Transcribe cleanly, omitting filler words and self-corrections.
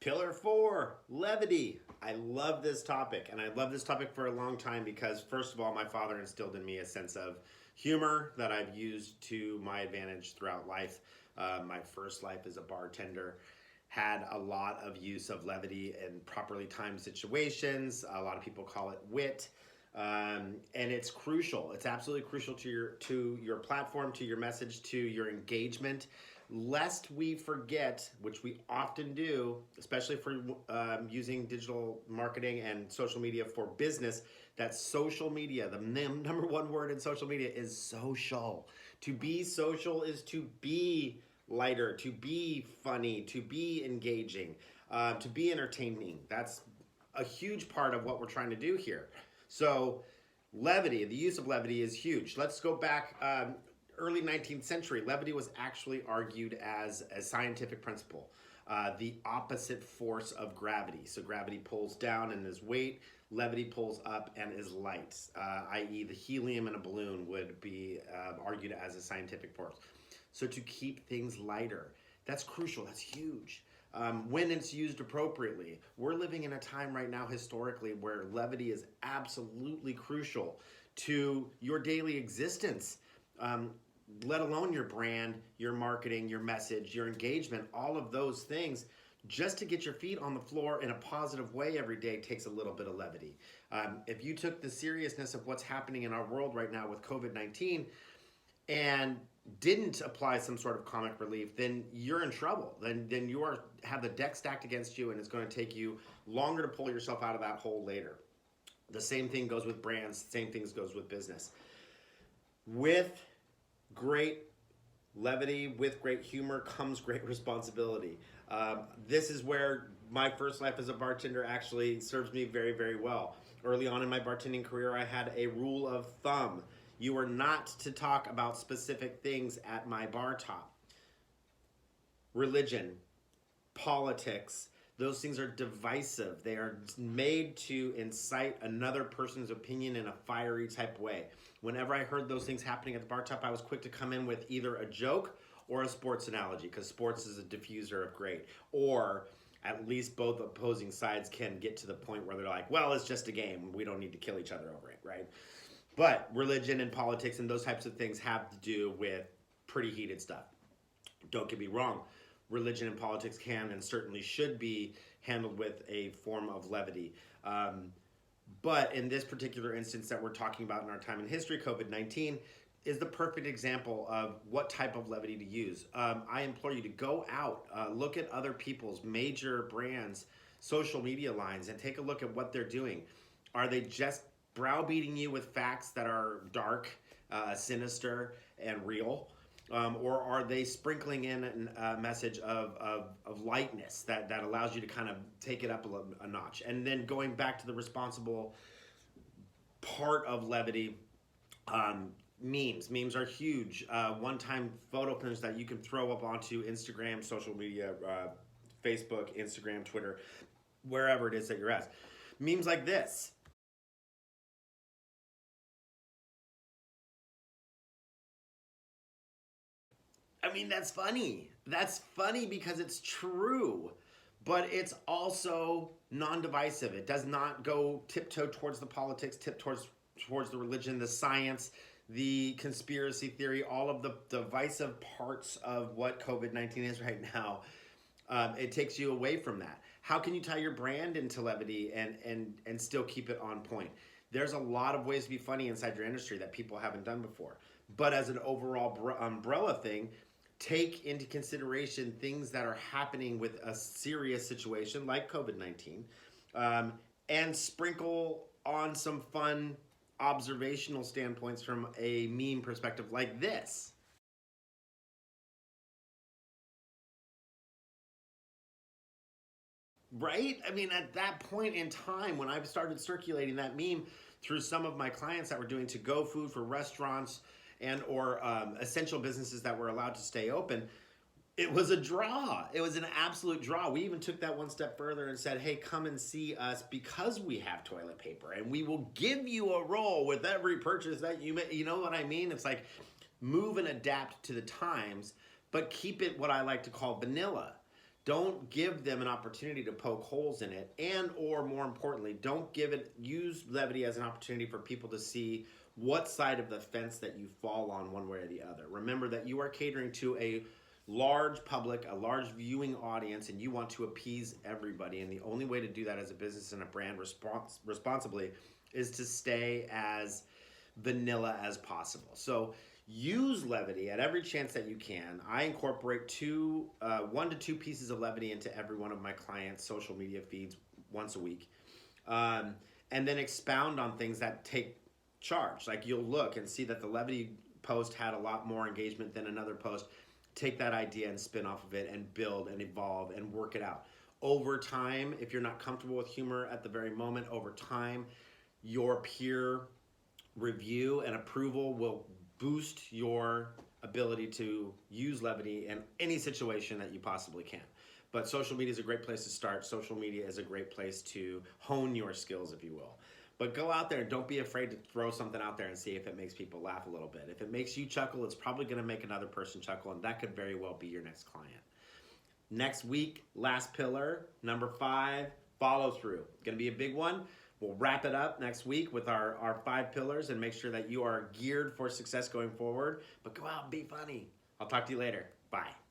Pillar 4, levity. I love this topic, and I love this topic for a long time because, first of all, my father instilled in me a sense of humor that I've used to my advantage throughout life. My first life as a bartender had a lot of use of levity in properly timed situations. A lot of people call it wit. And it's crucial. It's absolutely crucial to your platform, to your message, to your engagement. Lest we forget, which we often do, especially for using digital marketing and social media for business, that social media, the number one word in social media is social. To be social is to be lighter, to be funny, to be engaging, to be entertaining. That's a huge part of what we're trying to do here. So levity, the use of levity is huge. Let's go back early 19th century. Levity was actually argued as a scientific principle, the opposite force of gravity. So gravity pulls down and is weight, levity pulls up and is light, i.e. the helium in a balloon would be argued as a scientific force. So to keep things lighter, that's crucial, that's huge. When it's used appropriately. We're living in a time right now historically where levity is absolutely crucial to your daily existence, let alone your brand, your marketing, your message, your engagement, all of those things. Just to get your feet on the floor in a positive way every day takes a little bit of levity. If you took the seriousness of what's happening in our world right now with COVID-19 and didn't apply some sort of comic relief, then you're in trouble. Then you have the deck stacked against you, and it's going to take you longer to pull yourself out of that hole later. The same thing goes with brands. Same things goes with business. With great levity, with great humor comes great responsibility. This is where my first life as a bartender actually serves me very, very well. Early on in my bartending career, I had a rule of thumb. You are not to talk about specific things at my bar top. Religion, politics, those things are divisive. They are made to incite another person's opinion in a fiery type way. Whenever I heard those things happening at the bar top, I was quick to come in with either a joke or a sports analogy, because sports is a diffuser of great. Or at least both opposing sides can get to the point where they're like, well, it's just a game. We don't need to kill each other over it, right? But religion and politics and those types of things have to do with pretty heated stuff. Don't get me wrong. Religion and politics can and certainly should be handled with a form of levity. But in this particular instance that we're talking about in our time in history, COVID-19 is the perfect example of what type of levity to use. I implore you to go out, look at other people's major brands, social media lines, and take a look at what they're doing. Are they just browbeating you with facts that are dark, sinister, and real? Or are they sprinkling in a message of lightness that allows you to kind of take it up a notch? And then going back to the responsible part of levity, memes. Memes are huge. One-time photo pins that you can throw up onto Instagram, social media, Facebook, Instagram, Twitter, wherever it is that you're at. Memes like this. I mean, that's funny. That's funny because it's true, but it's also non-divisive. It does not go tiptoe towards the politics, towards the religion, the science, the conspiracy theory, all of the divisive parts of what COVID-19 is right now. It takes you away from that. How can you tie your brand into levity and still keep it on point? There's a lot of ways to be funny inside your industry that people haven't done before. But as an overall umbrella thing, take into consideration things that are happening with a serious situation like COVID-19, and sprinkle on some fun observational standpoints from a meme perspective like this. Right? I mean, at that point in time, when I started circulating that meme through some of my clients that were doing to-go food for restaurants and or essential businesses that were allowed to stay open, it was a draw. It was an absolute draw. We even took that one step further and said, hey, come and see us because we have toilet paper, and we will give you a roll with every purchase that you make. You know what I mean? It's like move and adapt to the times, but keep it what I like to call vanilla. Don't give them an opportunity to poke holes in it, and or more importantly, use levity as an opportunity for people to see what side of the fence that you fall on one way or the other. Remember that you are catering to a large public, a large viewing audience, and you want to appease everybody. And the only way to do that as a business and a brand responsibly is to stay as vanilla as possible. So use levity at every chance that you can. I incorporate 1 to 2 pieces of levity into every one of my clients' social media feeds once a week. And then expound on things that take charge. Like you'll look and see that the levity post had a lot more engagement than another post. Take that idea and spin off of it and build and evolve and work it out. Over time, if you're not comfortable with humor at the very moment, over time, your peer review and approval will boost your ability to use levity in any situation that you possibly can. But social media is a great place to start. Social media is a great place to hone your skills, if you will. But go out there and don't be afraid to throw something out there and see if it makes people laugh a little bit. If it makes you chuckle, it's probably going to make another person chuckle, and that could very well be your next client. Next week, last pillar, number 5, follow through. Going to be a big one. We'll wrap it up next week with our 5 pillars and make sure that you are geared for success going forward. But go out and be funny. I'll talk to you later. Bye.